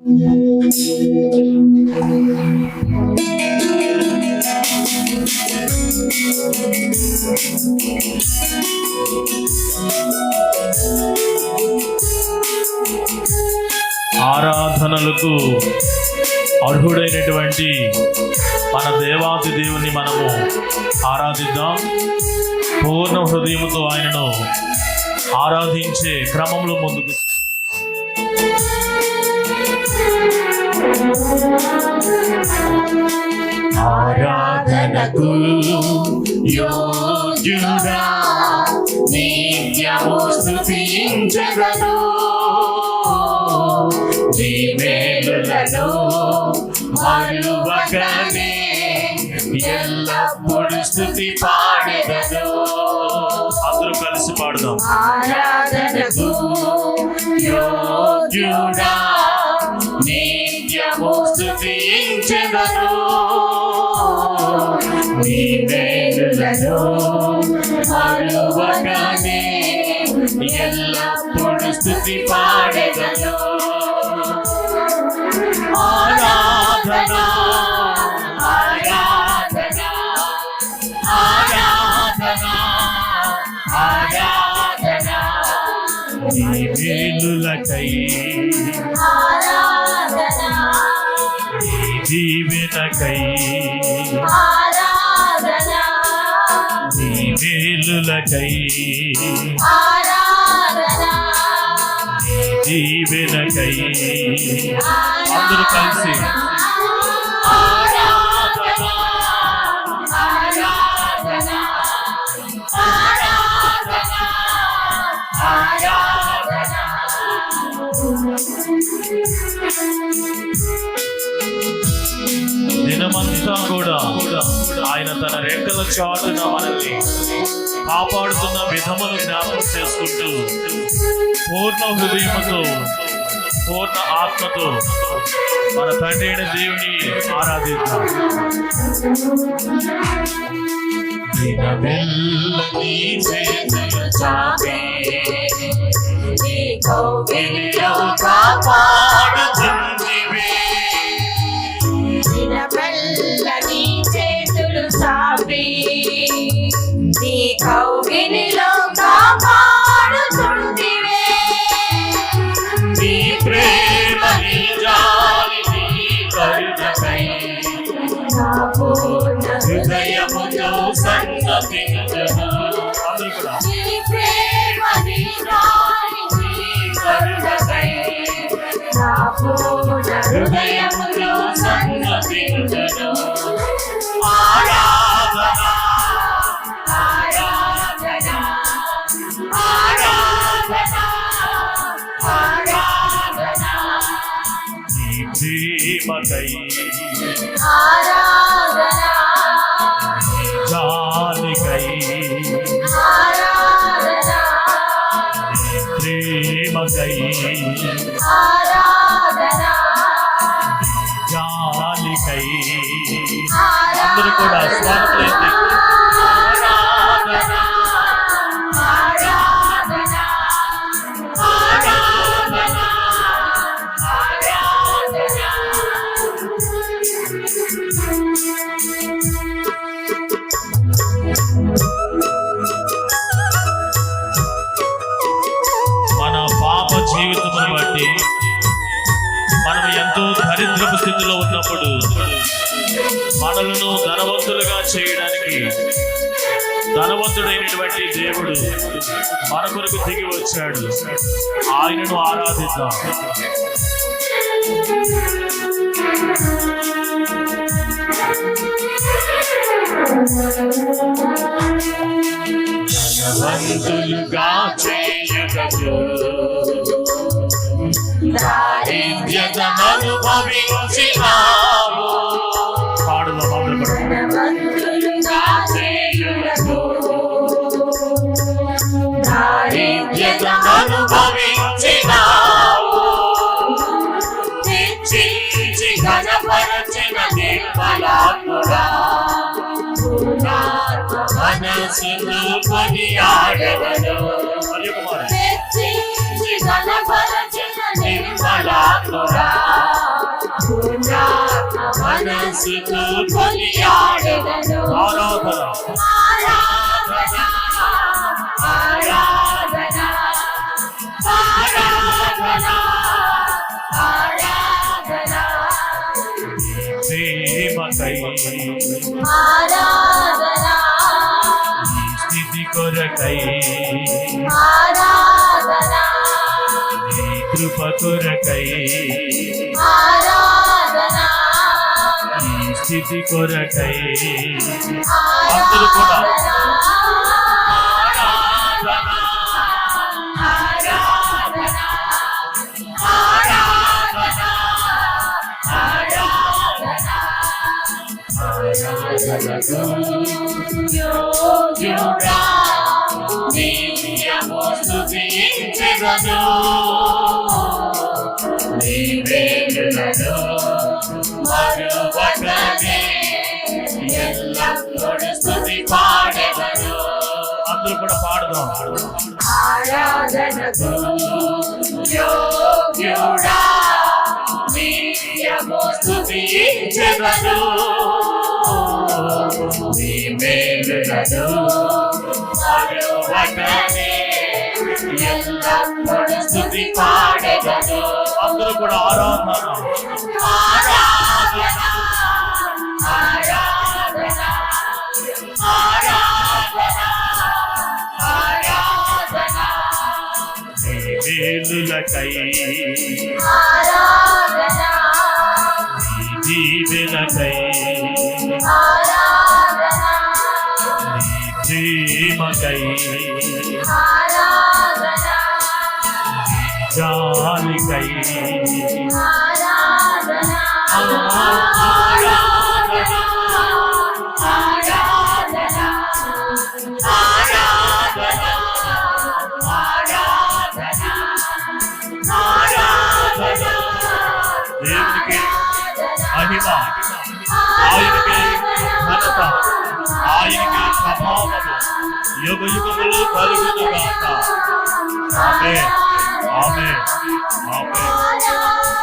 ఆరాధనలకు అర్హుడైనటువంటి మన దేవాది దేవుని మనము ఆరాధిద్దాం. పూర్ణ హృదయముతో ఆయనను ఆరాధించే క్రమంలో ముందుకు ఆరాధనకు యోగ్యుడా నిత్యము స్తుతించెదను. నీ మేలులను మరువకనే ఎల్లప్పుడు స్తుతి పాడెదను. అందరూ కలిసి పాడదాం. ఆరాధనకు యోగ్యుడా నిత్యము స్తుతించెదను. నీ మేలులను మరువకనే ఎల్లప్పుడు స్తుతి పాడెదను. ఆరాధన ఆరాధన ఆరాధన ఆరాధన నీ మేలులకై ఆరాధన నీ దీవెనకై ఆరాధన నీ మేలులకై ఆరాధన నీ దీవెనకై అందరూ కలిసి ఆరాధన ఆరాధన ఆరాధన ఆరాధన. దినమంతా కూడా ఆయన తన రెక్కల చాటున మనల్ని కాపాడుతున్న విధమును జ్ఞాపకం చేసుకుంటూ పూర్ణ హృదయముతో పూర్ణ ఆత్మతో మన తండ్రి అయిన దేవుని ఆరాధిద్దాం. దినమెల్లని చేతులు చాపే నీ కౌగిలిలో కాపాడుచుంటివే. దినమెల్లని చేతులు చాపే నీ కౌగిలిలో కాపాడుచుంటివే. నీ ప్రేమ నీ జాలి నీ కరుణకై నా పూర్ణ హృదయముతో సన్నతించెదను. అందరూ కూడా నీ ప్రేమ నీ జాలి నీ కరుణకై నా పూర్ణ హృదయముతో సన్నతించెదను. ఆరాధన ఆరాధన ఆరాధన ఆరాధన నీ ప్రేమకై ఆరాధన జాలికై ఆరాధన ప్రేమకై ఆరాధన జాలికై అందరూ కూడా స్వాగతం. ఆరాధన ఆరాధన ఆరాధన ఆరాధన. మన పాప జీవితమును బట్టి మనం ఎంతో దరిద్రపు స్థితిలో ఉన్నప్పుడు మనలను ధనవంతులుగా చేయడానికి ధనవంతుడైనటువంటి దేవుడు మన కొరకు దిగి వచ్చాడు. ఆయనను ఆరాధిద్దాం. ధనవంతులుగా చేయగలరు దారిద్ర్యతననుభవించినావు. పాడుదాం అందరూ కూడా. ధనవంతులుగా చేయుటకు దారిద్ర్యతననుభవించినావు. హెచ్చించి ఘనపరచిన నిర్మలాత్ముడా మనసును కొనియాడెదను. హెచ్చించి ఘనపరచిన నిర్మలాత్ముడా పూర్ణాత్మ మనసుతో కొనియాడెదను. ఆరాధన ఆరాధన ఆరాధన ఆరాధన ఆరాధన ప్రేమకై ఆరాధన స్థితి కొరకై ఆరాధన నీ కృప కొరకై ఆరాధన ఈ స్థితి కొరకై అందరూ కూడా యోగ్యుడా నిత్యము స్తుతించెదను. నీ వేలులను మరువకనే ఎల్లప్పుడూ స్తుతి పాడెదను. అందరూ కూడా పాడదాం. ఆరాధనకు యోగ్యుడా నిత్యము స్తుతించెదను. నీ మేలులను మరువకనే ఎల్లప్పుడూ స్తుతి పాడెదను. అందరూ కూడా ఆరాధన ఆరాధన ఆరాధన ఆరాధన ఆరాధన వేలులకై ఆరాధన దీవెనకై ఆరాధన ప్రేమకై ఆరాధన జాలికై ఆరాధన ఆరాధన ఆరాధన ఆరాధన ఆరాధన ఆరాధన దేవునికి మహిమ, ఆయనకి ఘనత, ఆయనకి ప్రభావము యుగ యుగములు కలుగును గాక. ఆమేన్ ఆమేన్ ఆమేన్.